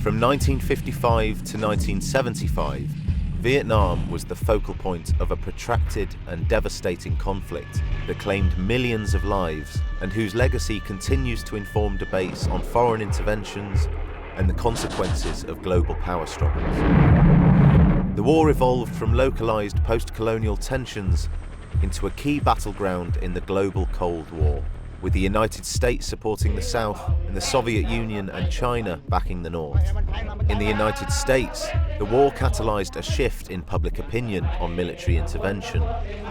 From 1955 to 1975, Vietnam was the focal point of a protracted and devastating conflict that claimed millions of lives and whose legacy continues to inform debates on foreign interventions and the consequences of global power struggles. The war evolved from localized post-colonial tensions into a key battleground in the global Cold War, with the United States supporting the South and the Soviet Union and China backing the North. In the United States, the war catalyzed a shift in public opinion on military intervention,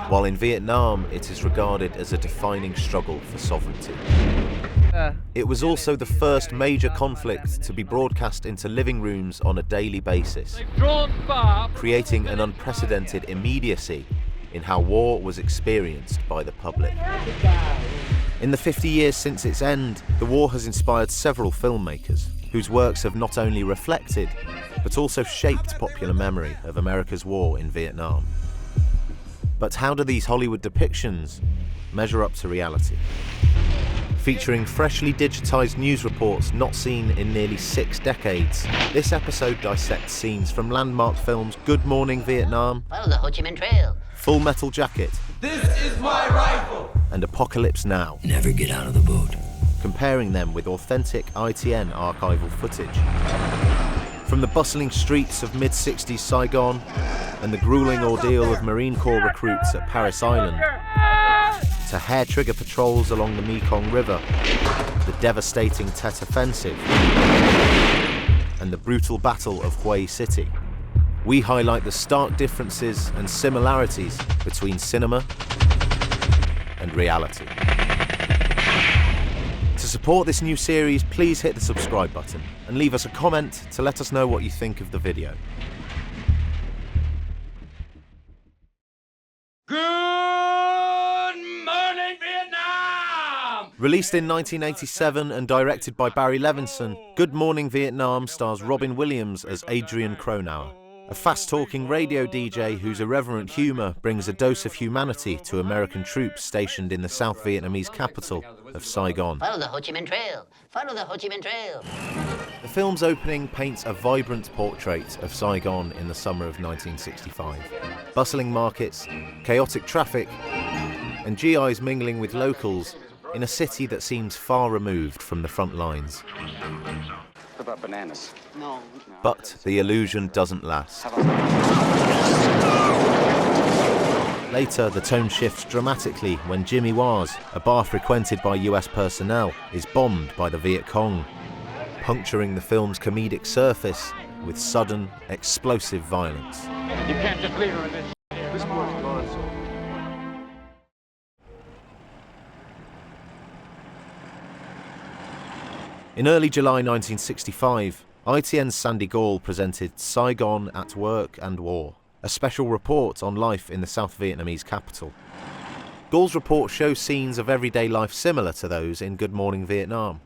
while in Vietnam it is regarded as a defining struggle for sovereignty. It was also the first major conflict to be broadcast into living rooms on a daily basis, creating an unprecedented immediacy in how war was experienced by the public. In the 50 years since its end, the war has inspired several filmmakers whose works have not only reflected, but also shaped popular memory of America's war in Vietnam. But how do these Hollywood depictions measure up to reality? Featuring freshly digitized news reports not seen in nearly 6 decades, this episode dissects scenes from landmark films Good Morning Vietnam, Follow the Ho Chi Minh Trail, Full Metal Jacket, This is my rifle, and Apocalypse Now, Never get out of the boat. comparing them with authentic ITN archival footage. From the bustling streets of mid-60s Saigon and the grueling ordeal of Marine Corps recruits at Parris Island, to hair-trigger patrols along the Mekong River, the devastating Tet Offensive, and the brutal Battle of Hue City, we highlight the stark differences and similarities between cinema and reality. To support this new series, please hit the subscribe button and leave us a comment to let us know what you think of the video. Good morning, Vietnam! Released in 1987 and directed by Barry Levinson, Good Morning Vietnam stars Robin Williams as Adrian Cronauer, a fast-talking radio DJ whose irreverent humour brings a dose of humanity to American troops stationed in the South Vietnamese capital of Saigon. follow the Ho Chi Minh Trail, follow the Ho Chi Minh Trail. The film's opening paints a vibrant portrait of Saigon in the summer of 1965. Bustling markets, chaotic traffic, and GIs mingling with locals in a city that seems far removed from the front lines. What about bananas? No. But the illusion doesn't last. Later, the tone shifts dramatically when Jimmy Waz, a bar frequented by US personnel, is bombed by the Viet Cong, puncturing the film's comedic surface with sudden, explosive violence. You can't just leave her in this. This boy's gone, so. In early July 1965, ITN's Sandy Gall presented Saigon at Work and War, a special report on life in the South Vietnamese capital. Gall's report shows scenes of everyday life similar to those in Good Morning Vietnam,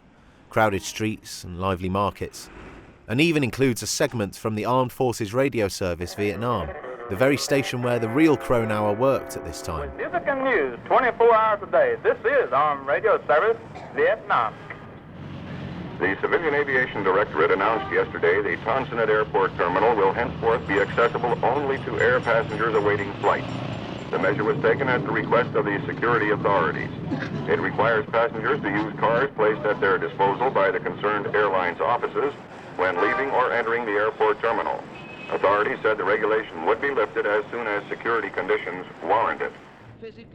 crowded streets and lively markets, and even includes a segment from the Armed Forces Radio Service Vietnam, the very station where the real Cronauer worked at this time. Music and news 24 hours a day. This is Armed Radio Service, Vietnam. The Civilian Aviation Directorate announced yesterday the Tonsonet Airport Terminal will henceforth be accessible only to air passengers awaiting flight. The measure was taken at the request of the security authorities. It requires passengers to use cars placed at their disposal by the concerned airlines' offices when leaving or entering the airport terminal. Authorities said the regulation would be lifted as soon as security conditions warrant it.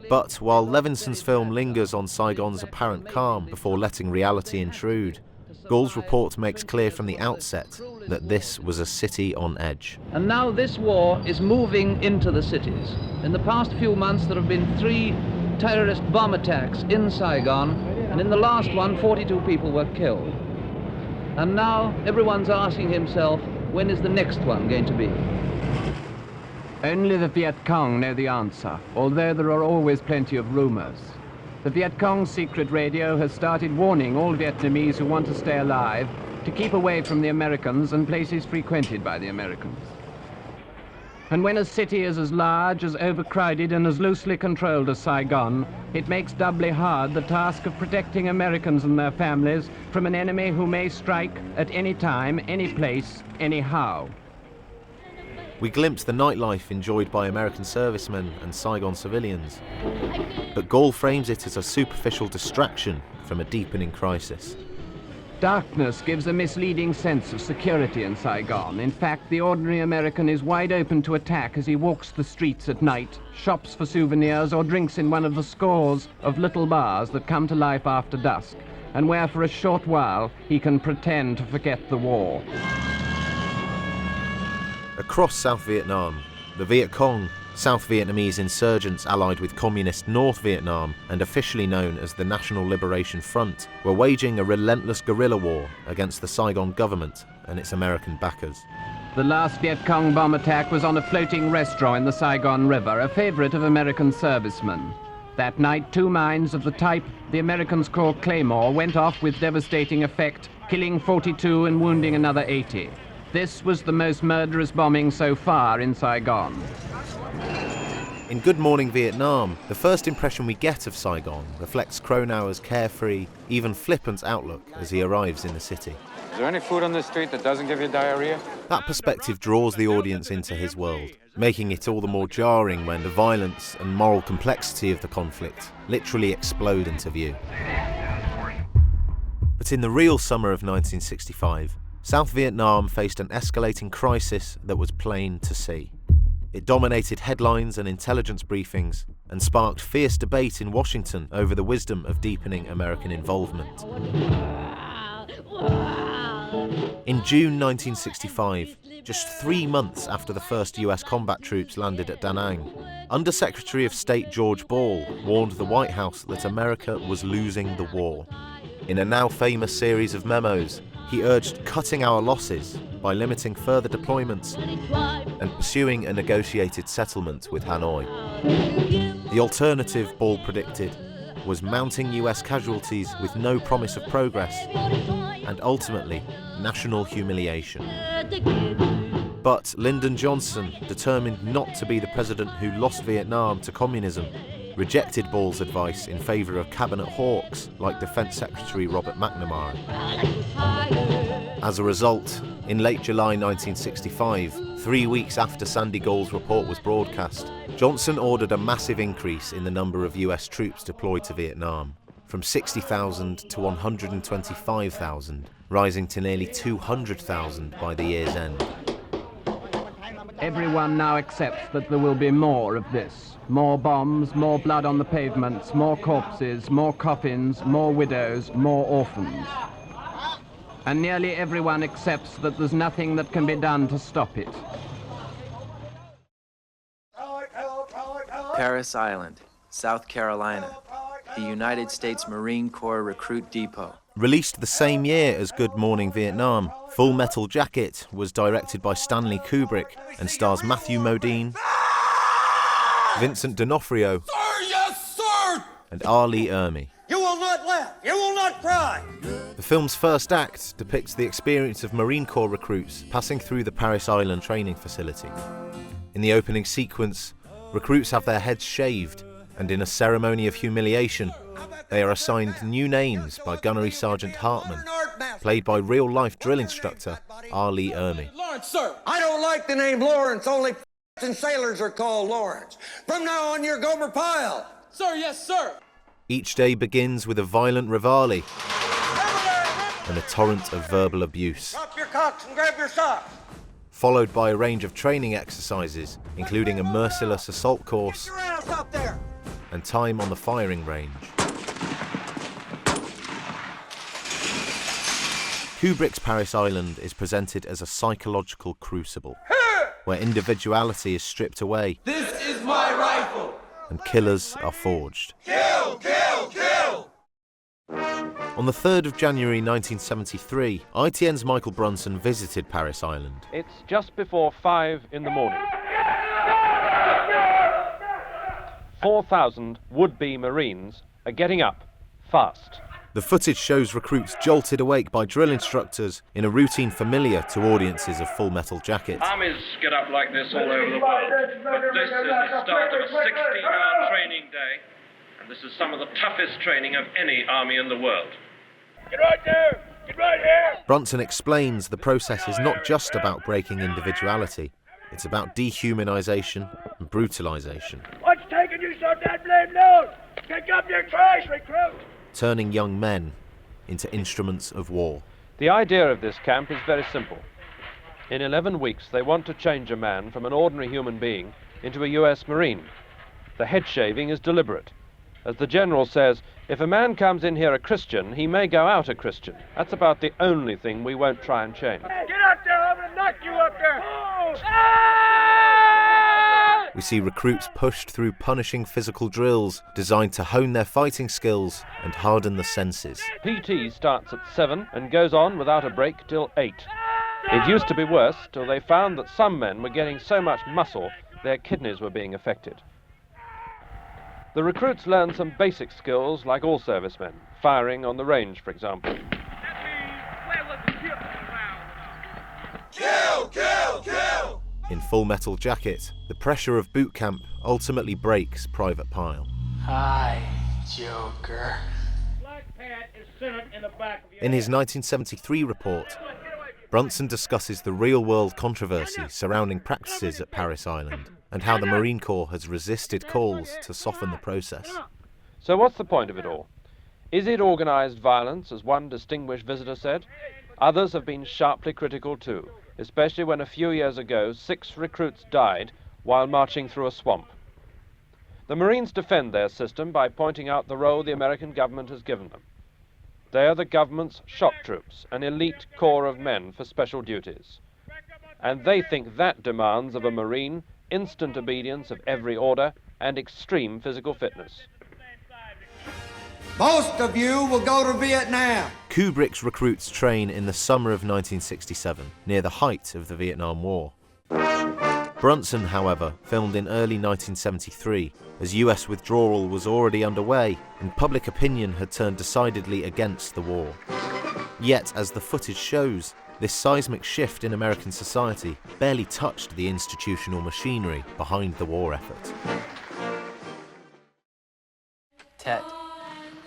But while Levinson's film lingers on Saigon's apparent calm before letting reality intrude, Gall's report makes clear from the outset that this was a city on edge. And now this war is moving into the cities. In the past few months there have been 3 terrorist bomb attacks in Saigon, and in the last one 42 people were killed. And now everyone's asking himself, when is the next one going to be? Only the Viet Cong know the answer, although there are always plenty of rumors. The Viet Cong's secret radio has started warning all Vietnamese who want to stay alive to keep away from the Americans and places frequented by the Americans. And when a city is as large, as overcrowded, and as loosely controlled as Saigon, it makes doubly hard the task of protecting Americans and their families from an enemy who may strike at any time, any place, anyhow. We glimpse the nightlife enjoyed by American servicemen and Saigon civilians, but Gall frames it as a superficial distraction from a deepening crisis. Darkness gives a misleading sense of security in Saigon. In fact, the ordinary American is wide open to attack as he walks the streets at night, shops for souvenirs, or drinks in one of the scores of little bars that come to life after dusk, and where for a short while he can pretend to forget the war. Across South Vietnam, the Viet Cong, South Vietnamese insurgents allied with communist North Vietnam and officially known as the National Liberation Front, were waging a relentless guerrilla war against the Saigon government and its American backers. The last Viet Cong bomb attack was on a floating restaurant in the Saigon River, a favorite of American servicemen. That night, 2 mines of the type the Americans call Claymore went off with devastating effect, killing 42 and wounding another 80. This was the most murderous bombing so far in Saigon. In Good Morning Vietnam, the first impression we get of Saigon reflects Cronauer's carefree, even flippant outlook as he arrives in the city. Is there any food on this street that doesn't give you diarrhea? That perspective draws the audience into his world, making it all the more jarring when the violence and moral complexity of the conflict literally explode into view. But in the real summer of 1965, South Vietnam faced an escalating crisis that was plain to see. It dominated headlines and intelligence briefings and sparked fierce debate in Washington over the wisdom of deepening American involvement. In June 1965, just 3 months after the first US combat troops landed at Da Nang, Under-Secretary of State George Ball warned the White House that America was losing the war. In a now famous series of memos, he urged cutting our losses by limiting further deployments and pursuing a negotiated settlement with Hanoi. The alternative, Ball predicted, was mounting US casualties with no promise of progress and ultimately national humiliation. But Lyndon Johnson, determined not to be the president who lost Vietnam to communism, rejected Ball's advice in favour of cabinet hawks like Defence Secretary Robert McNamara. As a result, in late July 1965, 3 weeks after Sandy Gall's report was broadcast, Johnson ordered a massive increase in the number of US troops deployed to Vietnam, from 60,000 to 125,000, rising to nearly 200,000 by the year's end. Everyone now accepts that there will be more of this. More bombs, more blood on the pavements, more corpses, more coffins, more widows, more orphans. And nearly everyone accepts that there's nothing that can be done to stop it. Parris Island, South Carolina, the United States Marine Corps Recruit Depot. Released the same year as Good Morning Vietnam, Full Metal Jacket was directed by Stanley Kubrick and stars Matthew Modine, Vincent D'Onofrio, Sir, yes, sir! and R. Lee Ermey. You will not laugh. You will not cry. The film's first act depicts the experience of Marine Corps recruits passing through the Parris Island training facility. In the opening sequence, recruits have their heads shaved, and in a ceremony of humiliation, they are assigned new names by Gunnery Sergeant Hartman, played by real-life drill instructor R. Lee Ermey. Lawrence, sir. I don't like the name Lawrence, only and sailors are called Lawrence. From now on, you're Gomer Pyle. Sir, yes, sir. Each day begins with a violent reveille and a torrent of verbal abuse, Drop your cocks and grab your socks. followed by a range of training exercises, including a merciless assault course Your ass up there. and time on the firing range. Kubrick's Parris Island is presented as a psychological crucible, where individuality is stripped away This is my rifle. and killers are forged. Kill, kill, kill. On the 3rd of January 1973, ITN's Michael Brunson visited Parris Island. It's just before 5 in the morning. 4,000 would-be Marines are getting up, fast. The footage shows recruits jolted awake by drill instructors in a routine familiar to audiences of Full Metal Jacket. Armies get up like this all over the world, but this is the start of a 16-hour training day, and this is some of the toughest training of any army in the world. Get right there! Get right here! Brunson explains the process is not just about breaking individuality, it's about dehumanization and brutalization. What's taking you so dead blame noon? Pick up your trash, recruit! Turning young men into instruments of war. The idea of this camp is very simple. In 11 weeks, they want to change a man from an ordinary human being into a US Marine. The head shaving is deliberate. As the general says, if a man comes in here a Christian, he may go out a Christian. That's about the only thing we won't try and change. Get up there, I'm gonna knock you up there! We see recruits pushed through punishing physical drills designed to hone their fighting skills and harden the senses. PT starts at 7 and goes on without a break till 8. It used to be worse till they found that some men were getting so much muscle their kidneys were being affected. The recruits learn some basic skills like all servicemen, firing on the range, for example. Kill! Kill! Kill! In Full Metal Jacket, the pressure of boot camp ultimately breaks Private Pyle. Hi, Joker. In his 1973 report, Brunson discusses the real-world controversy surrounding practices at Parris Island and how the Marine Corps has resisted calls to soften the process. So what's the point of it all? Is it organized violence, as one distinguished visitor said? Others have been sharply critical too, especially when a few years ago 6 recruits died while marching through a swamp. The Marines defend their system by pointing out the role the American government has given them. They are the government's shock troops, an elite corps of men for special duties. And they think that demands of a Marine instant obedience of every order and extreme physical fitness. Most of you will go to Vietnam. Kubrick's recruits train in the summer of 1967, near the height of the Vietnam War. Brunson, however, filmed in early 1973, as US withdrawal was already underway and public opinion had turned decidedly against the war. Yet, as the footage shows, this seismic shift in American society barely touched the institutional machinery behind the war effort. Tet,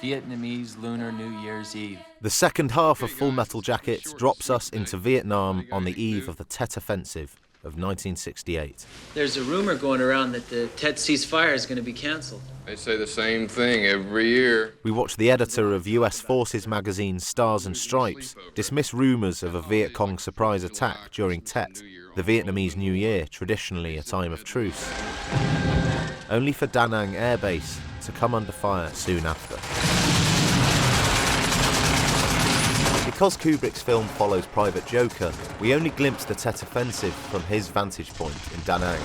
Vietnamese Lunar New Year's Eve. The second half of Full Metal Jacket drops us into Vietnam on the eve of the Tet Offensive of 1968. There's a rumor going around that the Tet ceasefire is going to be canceled. They say the same thing every year. We watch the editor of US Forces magazine Stars and Stripes dismiss rumors of a Viet Cong surprise attack during Tet, the Vietnamese New Year, traditionally a time of truce, only for Da Nang Air Base to come under fire soon after. Because Kubrick's film follows Private Joker, we only glimpse the Tet Offensive from his vantage point in Da Nang.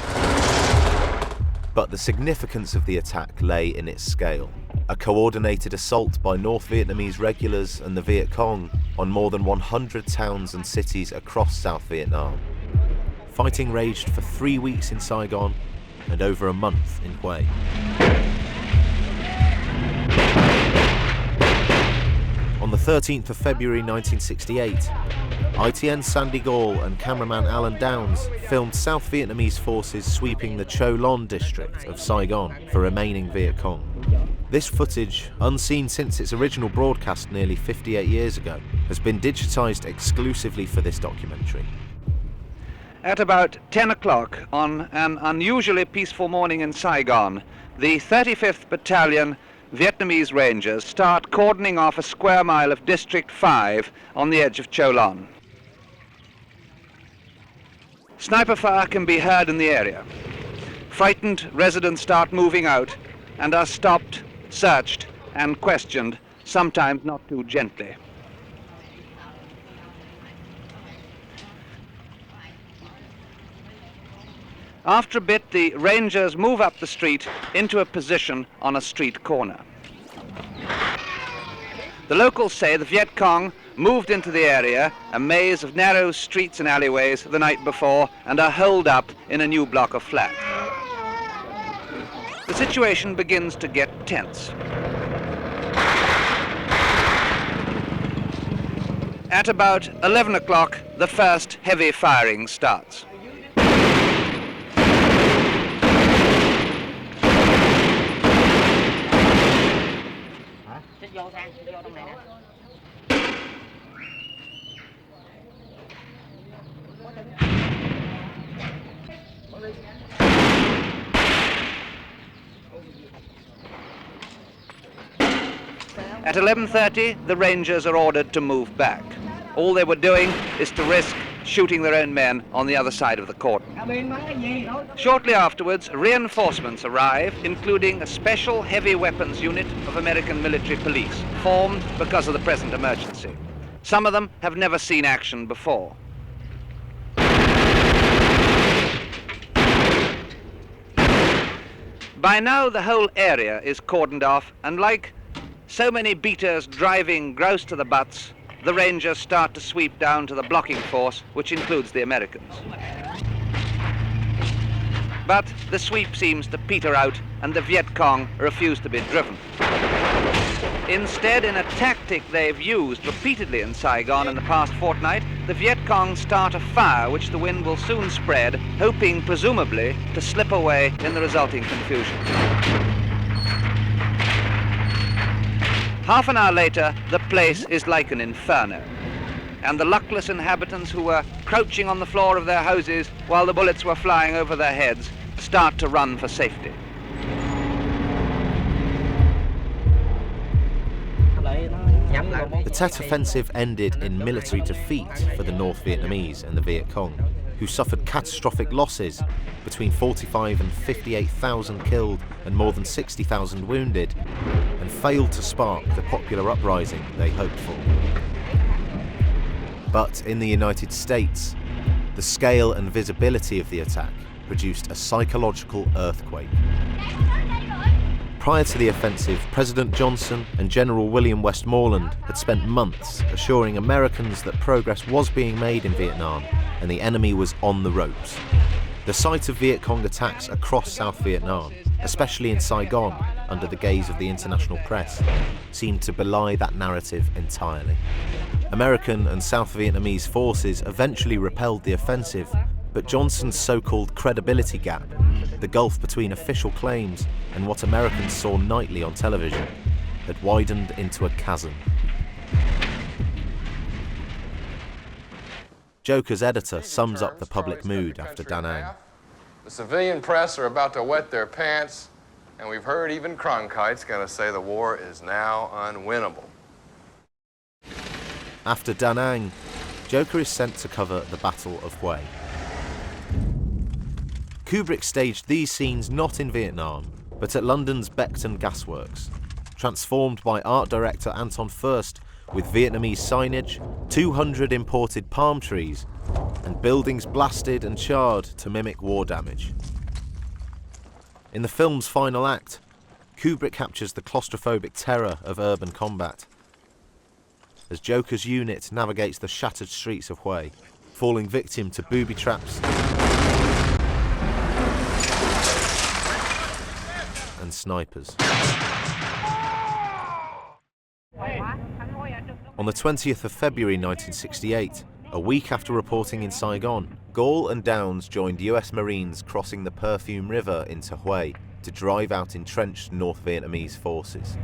But the significance of the attack lay in its scale. A coordinated assault by North Vietnamese regulars and the Viet Cong on more than 100 towns and cities across South Vietnam. Fighting raged for 3 weeks in Saigon and over a month in Hue. On the 13th of February 1968, ITN Sandy Gall and cameraman Alan Downs filmed South Vietnamese forces sweeping the Cho Lon district of Saigon for remaining Viet Cong. This footage, unseen since its original broadcast nearly 58 years ago, has been digitized exclusively for this documentary. At about 10 o'clock on an unusually peaceful morning in Saigon, the 35th Battalion Vietnamese Rangers start cordoning off a square mile of District 5 on the edge of Cho Lon. Sniper fire can be heard in the area. Frightened residents start moving out and are stopped, searched, and questioned, sometimes not too gently. After a bit, the Rangers move up the street into a position on a street corner. The locals say the Viet Cong moved into the area, a maze of narrow streets and alleyways, the night before, and are holed up in a new block of flats. The situation begins to get tense. At about 11 o'clock, the first heavy firing starts. At 11:30, the Rangers are ordered to move back. All they were doing is to risk shooting their own men on the other side of the cordon. Shortly afterwards, reinforcements arrive, including a special heavy weapons unit of American military police, formed because of the present emergency. Some of them have never seen action before. By now, the whole area is cordoned off, and like so many beaters driving grouse to the butts, the Rangers start to sweep down to the blocking force, which includes the Americans. But the sweep seems to peter out, and the Viet Cong refuse to be driven. Instead, in a tactic they've used repeatedly in Saigon in the past fortnight, the Viet Cong start a fire which the wind will soon spread, hoping, presumably, to slip away in the resulting confusion. Half an hour later, the place is like an inferno, and the luckless inhabitants who were crouching on the floor of their houses while the bullets were flying over their heads start to run for safety. The Tet Offensive ended in military defeat for the North Vietnamese and the Viet Cong, who suffered catastrophic losses, between 45 and 58,000 killed and more than 60,000 wounded, and failed to spark the popular uprising they hoped for. But in the United States, the scale and visibility of the attack produced a psychological earthquake. Prior to the offensive, President Johnson and General William Westmoreland had spent months assuring Americans that progress was being made in Vietnam and the enemy was on the ropes. The sight of Viet Cong attacks across South Vietnam, especially in Saigon, under the gaze of the international press, seemed to belie that narrative entirely. American and South Vietnamese forces eventually repelled the offensive, but Johnson's so-called credibility gap, the gulf between official claims and what Americans saw nightly on television, had widened into a chasm. Joker's editor sums up the public mood after Da Nang. The civilian press are about to wet their pants, and we've heard even Cronkite's going to say the war is now unwinnable. After Da Nang, Joker is sent to cover the Battle of Hue. Kubrick staged these scenes not in Vietnam, but at London's Beckton Gasworks, transformed by art director Anton Furst with Vietnamese signage, 200 imported palm trees, and buildings blasted and charred to mimic war damage. In the film's final act, Kubrick captures the claustrophobic terror of urban combat as Joker's unit navigates the shattered streets of Hue, falling victim to booby traps and snipers. On the 20th of February 1968, a week after reporting in Saigon, Gall and Downs joined US Marines crossing the Perfume River into Hue to drive out entrenched North Vietnamese forces.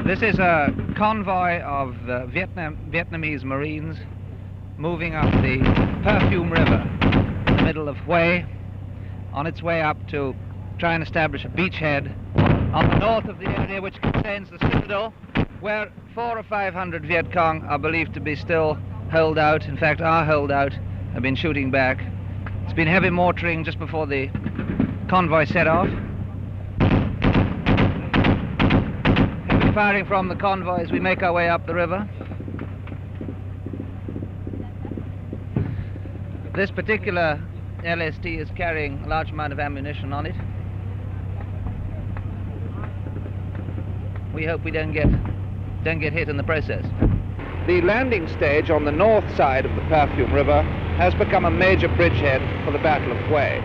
This is a convoy of Vietnamese Marines moving up the Perfume River in the middle of Hue, on its way up to try and establish a beachhead on the north of the area which contains the citadel, where 400 or 500 Viet Cong are believed to be still holed out, in fact are holed out, have been shooting back. It's been heavy mortaring just before the convoy set off. Heavy firing from the convoy as we make our way up the river. This particular LST is carrying a large amount of ammunition on it. We hope we don't get hit in the process. The landing stage on the north side of the Perfume River has become a major bridgehead for the Battle of Hue.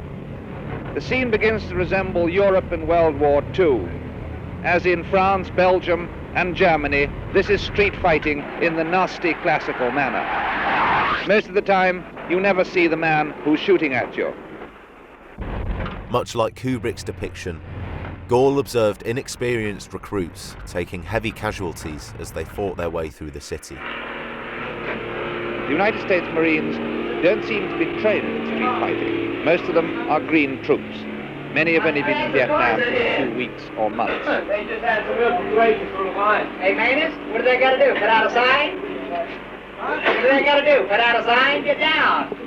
The scene begins to resemble Europe in World War II, as in France, Belgium, and Germany, this is street fighting in the nasty classical manner. Most of the time, you never see the man who's shooting at you. Much like Kubrick's depiction, Gall observed inexperienced recruits taking heavy casualties as they fought their way through the city. The United States Marines don't seem to be trained in street fighting. Most of them are green troops. Many have only been in Vietnam for a few weeks or months. They just had some infiltration through the line. Hey, Manus, what do they got to do? Put out a sign? What do they got to do? Put out a sign? Get down.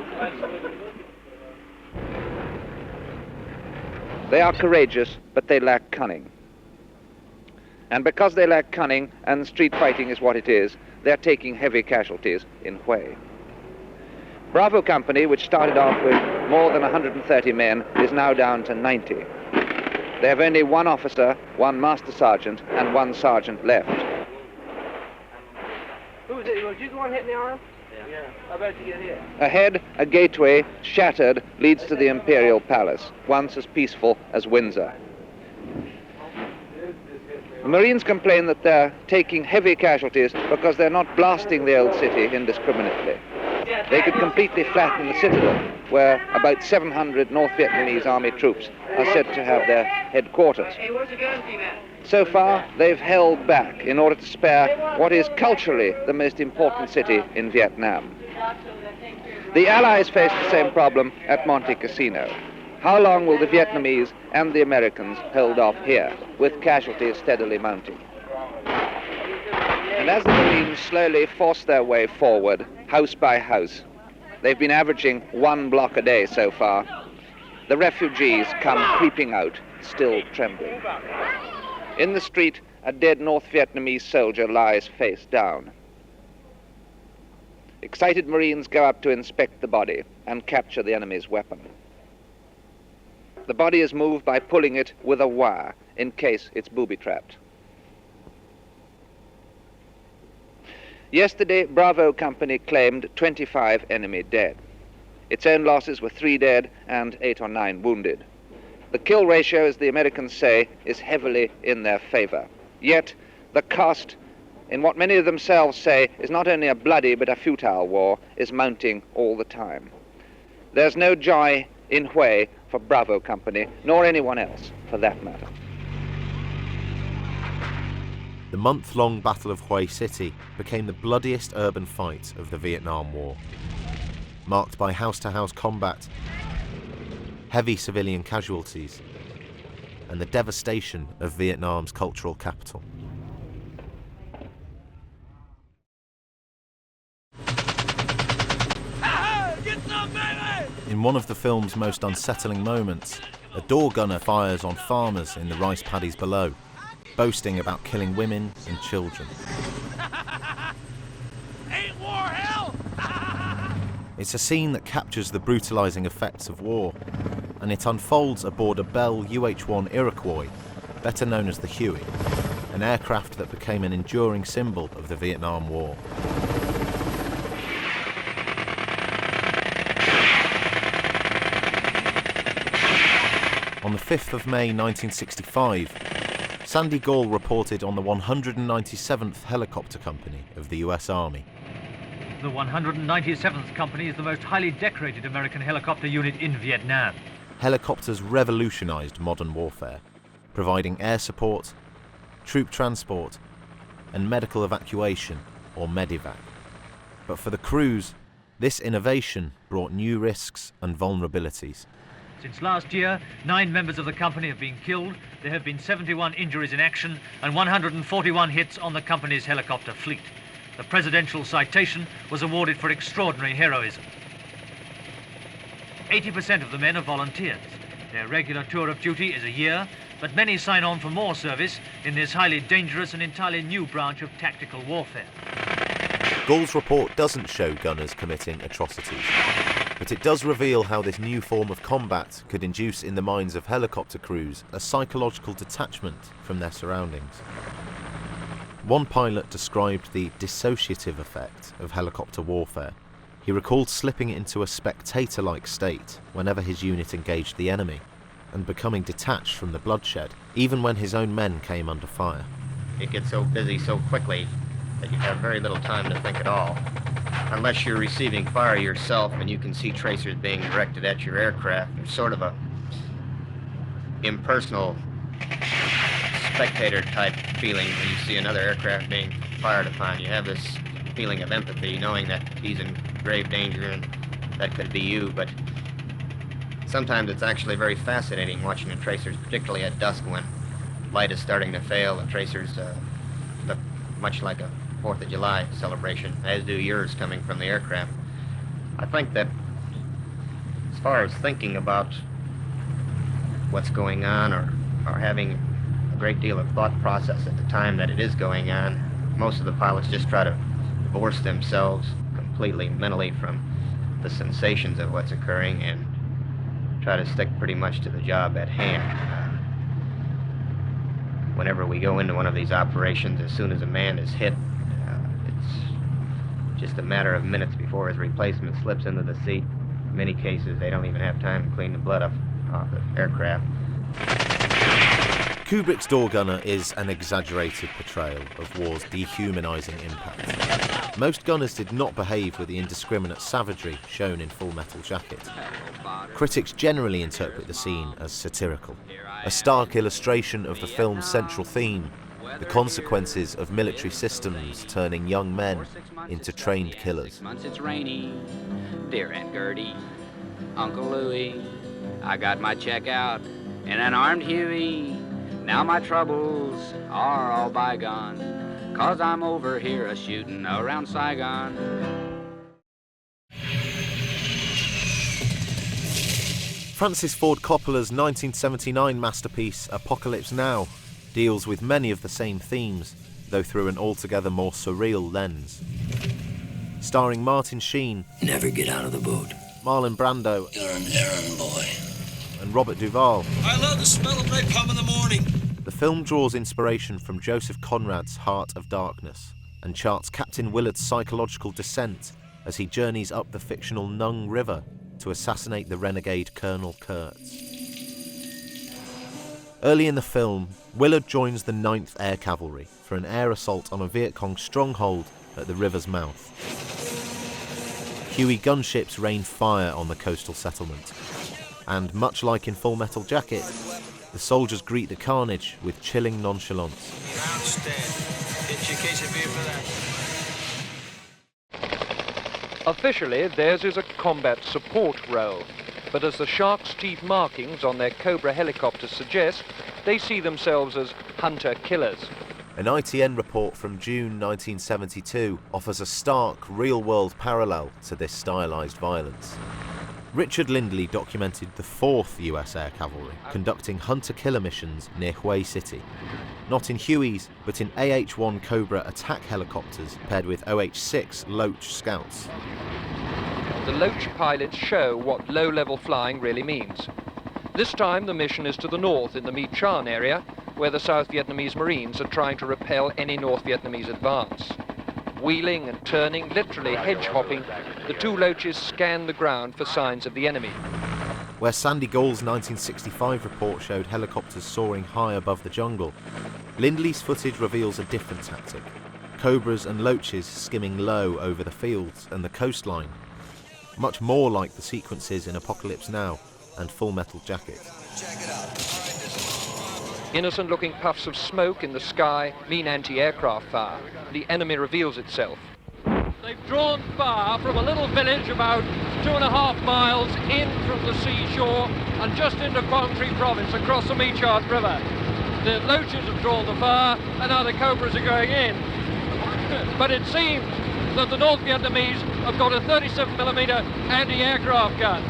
They are courageous, but they lack cunning. And because they lack cunning, and street fighting is what it is, they're taking heavy casualties in Hue. Bravo Company, which started off with more than 130 men, is now down to 90. They have only one officer, one master sergeant, and one sergeant left. Who was it? Was you the one hitting the arm? Yeah. I bet you get hit. Ahead, a gateway, shattered, leads to the Imperial Palace, once as peaceful as Windsor. The Marines complain that they're taking heavy casualties because they're not blasting the old city indiscriminately. They could completely flatten the citadel, where about 700 North Vietnamese army troops are said to have their headquarters. Hey, where's the gun team at? So far, they've held back in order to spare what is culturally the most important city in Vietnam. The Allies face the same problem at Monte Cassino. How long will the Vietnamese and the Americans hold off here, with casualties steadily mounting? And as the Marines slowly force their way forward, house by house, they've been averaging 1 block a day so far, the refugees come creeping out, still trembling. In the street, a dead North Vietnamese soldier lies face down. Excited Marines go up to inspect the body and capture the enemy's weapon. The body is moved by pulling it with a wire in case it's booby-trapped. Yesterday, Bravo Company claimed 25 enemy dead. Its own losses were 3 dead and 8 or 9 wounded. The kill ratio, as the Americans say, is heavily in their favor. Yet, the cost, in what many of themselves say is not only a bloody but a futile war, is mounting all the time. There's no joy in Hue for Bravo Company, nor anyone else, for that matter. The month-long Battle of Hue City became the bloodiest urban fight of the Vietnam War, marked by house-to-house combat, heavy civilian casualties, and the devastation of Vietnam's cultural capital. In one of the film's most unsettling moments, a door gunner fires on farmers in the rice paddies below, boasting about killing women and children. Ain't war hell? It's a scene that captures the brutalizing effects of war, and it unfolds aboard a Bell UH-1 Iroquois, better known as the Huey, an aircraft that became an enduring symbol of the Vietnam War. On the 5th of May 1965, Sandy Gall reported on the 197th Helicopter Company of the US Army. The 197th Company is the most highly decorated American helicopter unit in Vietnam. Helicopters revolutionized modern warfare, providing air support, troop transport, and medical evacuation, or medevac. But for the crews, this innovation brought new risks and vulnerabilities. Since last year, 9 members of the company have been killed, there have been 71 injuries in action, and 141 hits on the company's helicopter fleet. The presidential citation was awarded for extraordinary heroism. 80% of the men are volunteers. Their regular tour of duty is a year, but many sign on for more service in this highly dangerous and entirely new branch of tactical warfare. Gall's report doesn't show gunners committing atrocities, but it does reveal how this new form of combat could induce in the minds of helicopter crews a psychological detachment from their surroundings. One pilot described the dissociative effect of helicopter warfare. He recalled slipping into a spectator-like state whenever his unit engaged the enemy, and becoming detached from the bloodshed, even when his own men came under fire. it gets so busy so quickly that you have very little time to think at all. Unless you're receiving fire yourself and you can see tracers being directed at your aircraft, there's sort of a impersonal spectator type feeling when you see another aircraft being fired upon. You have this feeling of empathy, knowing that he's in grave danger and that could be you, but sometimes it's actually very fascinating watching the tracers, particularly at dusk when light is starting to fail. The tracers look much like a 4th of July celebration, as do yours coming from the aircraft. I think that as far as thinking about what's going on or having a great deal of thought process at the time that it is going on, most of the pilots just try to divorce themselves completely mentally from the sensations of what's occurring and try to stick pretty much to the job at hand. Whenever we go into one of these operations, as soon as a man is hit, it's just a matter of minutes before his replacement slips into the seat. In many cases, they don't even have time to clean the blood off the aircraft. Kubrick's Door Gunner is an exaggerated portrayal of war's dehumanizing impact. Most gunners did not behave with the indiscriminate savagery shown in Full Metal Jacket. Critics generally interpret the scene as satirical, a stark illustration of the film's central theme, the consequences of military systems turning young men into trained killers. It's rainy, dear Aunt Gertie, Uncle Louie, I got my check out, and an armed Huey. Now my troubles are all bygone, 'cause I'm over here a-shooting around Saigon. Francis Ford Coppola's 1979 masterpiece, Apocalypse Now, deals with many of the same themes, though through an altogether more surreal lens. Starring Martin Sheen, never get out of the boat. Marlon Brando, You're an errand boy. And Robert Duvall. I love the smell of napalm in the morning. The film draws inspiration from Joseph Conrad's Heart of Darkness and charts Captain Willard's psychological descent as he journeys up the fictional Nung River to assassinate the renegade Colonel Kurtz. Early in the film, Willard joins the 9th Air Cavalry for an air assault on a Viet Cong stronghold at the river's mouth. Huey gunships rain fire on the coastal settlement, and much like in Full Metal Jacket, the soldiers greet the carnage with chilling nonchalance. Officially, theirs is a combat support role, but as the shark's teeth markings on their Cobra helicopters suggest, they see themselves as hunter-killers. An ITN report from June 1972 offers a stark, real-world parallel to this stylized violence. Richard Lindley documented the 4th US Air Cavalry conducting hunter-killer missions near Hue City. Not in Hueys, but in AH-1 Cobra attack helicopters paired with OH-6 Loach Scouts. The Loach pilots show what low-level flying really means. This time the mission is to the north in the My Chan area, where the South Vietnamese Marines are trying to repel any North Vietnamese advance. Wheeling and turning, literally hedge-hopping, the two Loaches scan the ground for signs of the enemy. Where Sandy Gall's 1965 report showed helicopters soaring high above the jungle, Lindley's footage reveals a different tactic. Cobras and Loaches skimming low over the fields and the coastline, much more like the sequences in Apocalypse Now and Full Metal Jacket. Innocent-looking puffs of smoke in the sky mean anti-aircraft fire. The enemy reveals itself. They've drawn fire from a little village about 2.5 miles in from the seashore and just into Quang Tri province across the My Chan River. The Loaches have drawn the fire and now the Cobras are going in. But it seems that the North Vietnamese have got a 37mm anti-aircraft gun,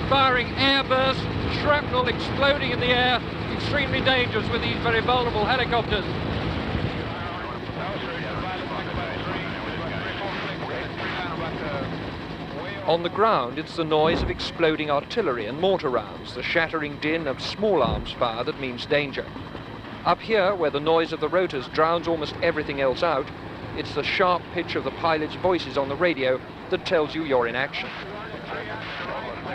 firing airbursts, shrapnel exploding in the air, extremely dangerous with these very vulnerable helicopters. On the ground, it's the noise of exploding artillery and mortar rounds, the shattering din of small arms fire that means danger. Up here, where the noise of the rotors drowns almost everything else out, it's the sharp pitch of the pilots' voices on the radio that tells you you're in action.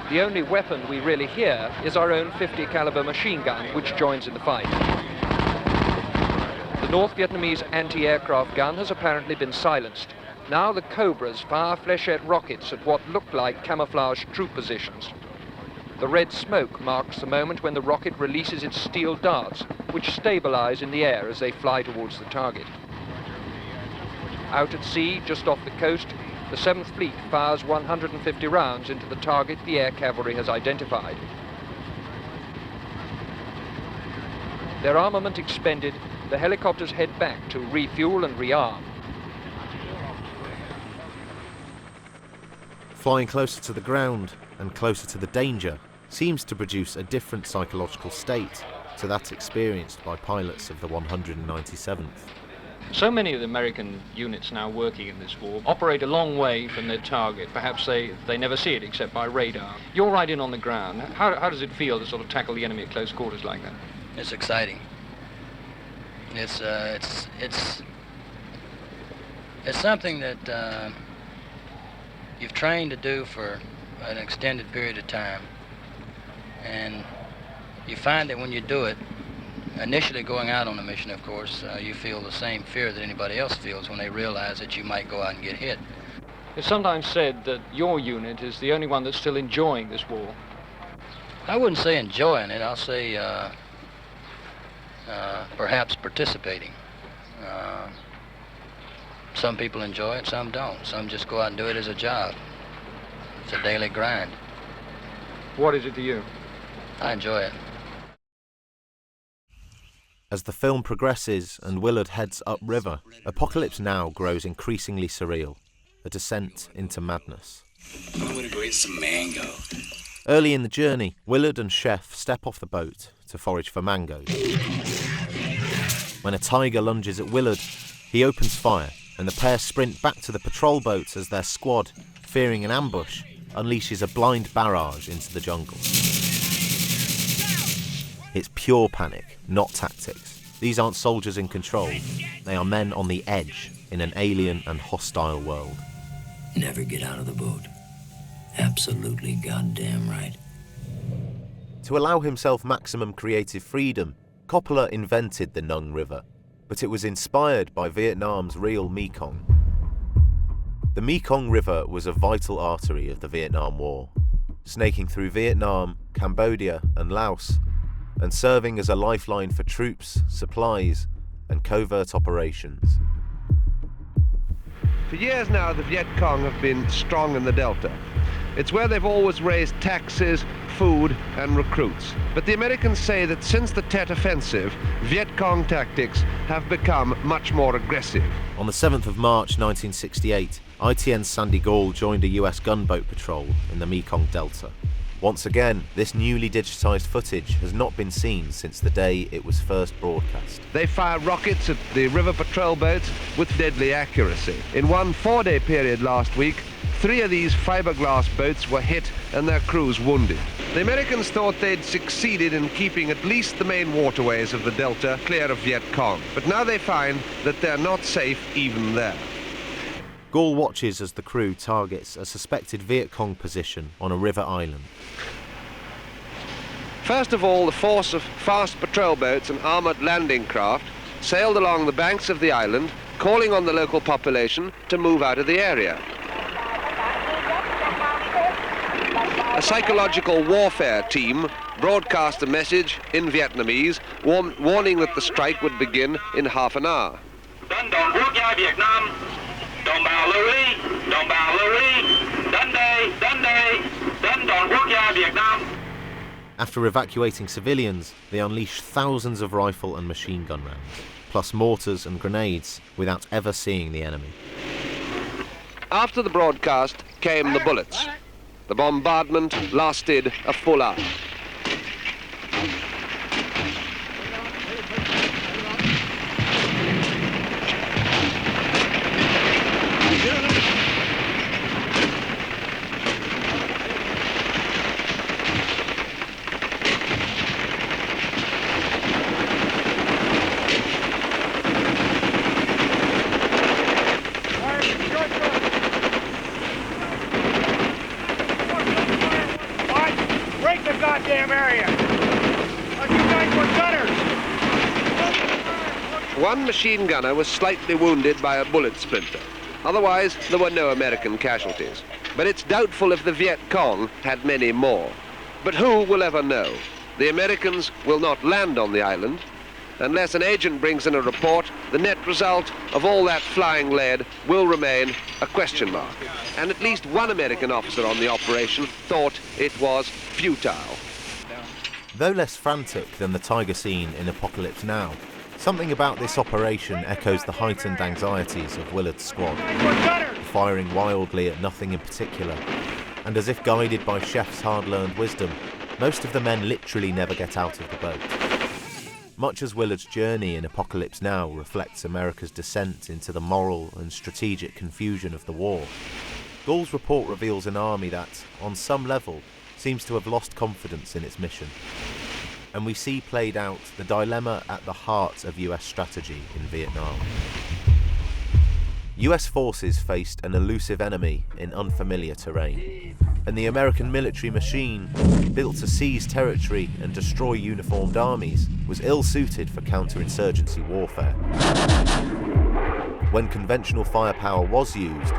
The only weapon we really hear is our own .50 caliber machine gun, which joins in the fight. The North Vietnamese anti-aircraft gun has apparently been silenced. Now the Cobras fire flechette rockets at what look like camouflaged troop positions. The red smoke marks the moment when the rocket releases its steel darts, which stabilize in the air as they fly towards the target. Out at sea, just off the coast, the 7th Fleet fires 150 rounds into the target the air cavalry has identified. Their armament expended, the helicopters head back to refuel and rearm. Flying closer to the ground and closer to the danger seems to produce a different psychological state to that experienced by pilots of the 197th. So many of the American units now working in this war operate a long way from their target. Perhaps they never see it except by radar. You're right in on the ground. How does it feel to sort of tackle the enemy at close quarters like that? It's exciting. It's something that you've trained to do for an extended period of time. And you find that when you do it, initially going out on a mission, of course, you feel the same fear that anybody else feels when they realize that you might go out and get hit. It's sometimes said that your unit is the only one that's still enjoying this war. I wouldn't say enjoying it. I'll say perhaps participating. Some people enjoy it, some don't. Some just go out and do it as a job. It's a daily grind. What is it to you? I enjoy it. As the film progresses and Willard heads upriver, Apocalypse Now grows increasingly surreal, a descent into madness. I'm gonna go eat some mango. Early in the journey, Willard and Chef step off the boat to forage for mangoes. When a tiger lunges at Willard, he opens fire, and the pair sprint back to the patrol boat as their squad, fearing an ambush, unleashes a blind barrage into the jungle. It's pure panic, not tactics. These aren't soldiers in control. They are men on the edge in an alien and hostile world. Never get out of the boat. Absolutely goddamn right. To allow himself maximum creative freedom, Coppola invented the Nung River, but it was inspired by Vietnam's real Mekong. The Mekong River was a vital artery of the Vietnam War, snaking through Vietnam, Cambodia, and Laos, and serving as a lifeline for troops, supplies, and covert operations. For years now, the Viet Cong have been strong in the Delta. It's where they've always raised taxes, food, and recruits. But the Americans say that since the Tet Offensive, Viet Cong tactics have become much more aggressive. On the 7th of March 1968, ITN Sandy Gall joined a US gunboat patrol in the Mekong Delta. Once again, this newly digitised footage has not been seen since the day it was first broadcast. They fire rockets at the river patrol boats with deadly accuracy. In one 4-day period last week, 3 of these fiberglass boats were hit and their crews wounded. The Americans thought they'd succeeded in keeping at least the main waterways of the Delta clear of Viet Cong, but now they find that they're not safe even there. Gall watches as the crew targets a suspected Viet Cong position on a river island. First of all, the force of fast patrol boats and armoured landing craft sailed along the banks of the island, calling on the local population to move out of the area. A psychological warfare team broadcast a message in Vietnamese warning that the strike would begin in half an hour. Đồng bào lưu ý, đồng bào lưu ý, đến đây, đến đồn quốc gia Việt Nam. After evacuating civilians, they unleashed thousands of rifle and machine gun rounds, plus mortars and grenades, without ever seeing the enemy. After the broadcast came the bullets. The bombardment lasted a full hour. One machine gunner was slightly wounded by a bullet splinter. Otherwise, there were no American casualties. But it's doubtful if the Viet Cong had many more. But who will ever know? The Americans will not land on the island. Unless an agent brings in a report, the net result of all that flying lead will remain a question mark. And at least one American officer on the operation thought it was futile. Though less frantic than the tiger scene in Apocalypse Now, something about this operation echoes the heightened anxieties of Willard's squad, firing wildly at nothing in particular. And as if guided by Chef's hard-learned wisdom, most of the men literally never get out of the boat. Much as Willard's journey in Apocalypse Now reflects America's descent into the moral and strategic confusion of the war, Gall's report reveals an army that, on some level, seems to have lost confidence in its mission. And we see played out the dilemma at the heart of US strategy in Vietnam. US forces faced an elusive enemy in unfamiliar terrain, and the American military machine, built to seize territory and destroy uniformed armies, was ill-suited for counterinsurgency warfare. When conventional firepower was used,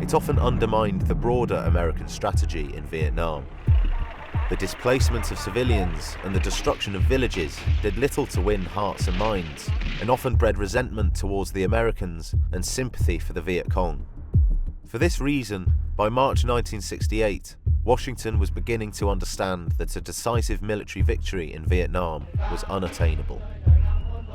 it often undermined the broader American strategy in Vietnam. The displacement of civilians and the destruction of villages did little to win hearts and minds, and often bred resentment towards the Americans and sympathy for the Viet Cong. For this reason, by March 1968, Washington was beginning to understand that a decisive military victory in Vietnam was unattainable.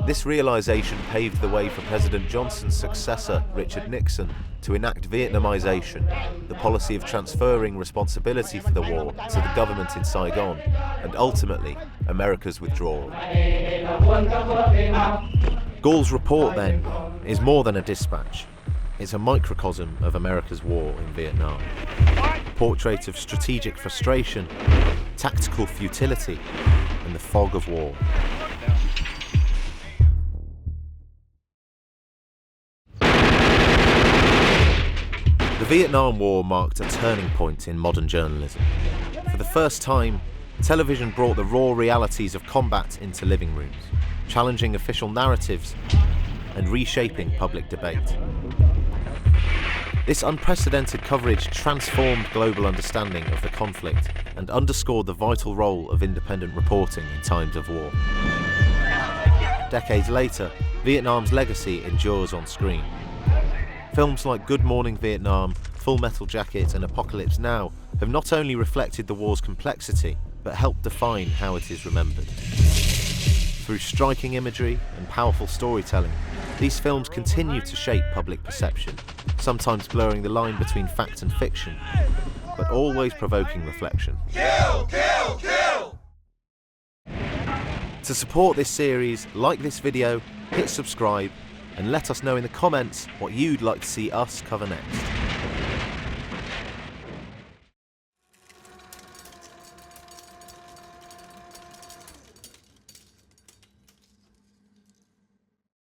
This realization paved the way for President Johnson's successor, Richard Nixon, to enact Vietnamization, the policy of transferring responsibility for the war to the government in Saigon, and ultimately, America's withdrawal. Gall's report, then, is more than a dispatch. It's a microcosm of America's war in Vietnam. A portrait of strategic frustration, tactical futility, and the fog of war. The Vietnam War marked a turning point in modern journalism. For the first time, television brought the raw realities of combat into living rooms, challenging official narratives and reshaping public debate. This unprecedented coverage transformed global understanding of the conflict and underscored the vital role of independent reporting in times of war. Decades later, Vietnam's legacy endures on screen. Films like Good Morning Vietnam, Full Metal Jacket and Apocalypse Now have not only reflected the war's complexity, but helped define how it is remembered. Through striking imagery and powerful storytelling, these films continue to shape public perception, sometimes blurring the line between fact and fiction, but always provoking reflection. Kill! Kill! Kill! To support this series, like this video, hit subscribe, and let us know in the comments what you'd like to see us cover next.